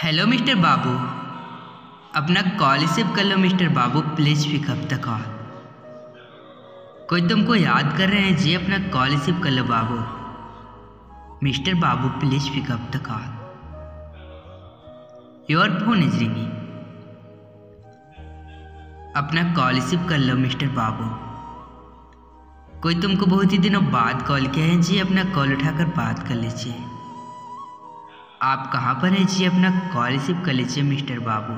Hello mister बाबू, अपना call receive कर लो mister babu, please pick up the call. कोई तुमको याद कर रहे हैं जी, अपना कॉल रिसीव कर लो babu. Mister babu please pick up the call, your phone is ringing. अपना कॉल रिसीव कर लो मिस्टर बाबू। कोई तुमको बहुत ही दिनों बाद कॉल किया है जी, अपना कॉल उठाकर बात कर लीजिए। आप कहाँ पर हैं जी, अपना कॉल रिसीव कर लीजिए मिस्टर बाबू।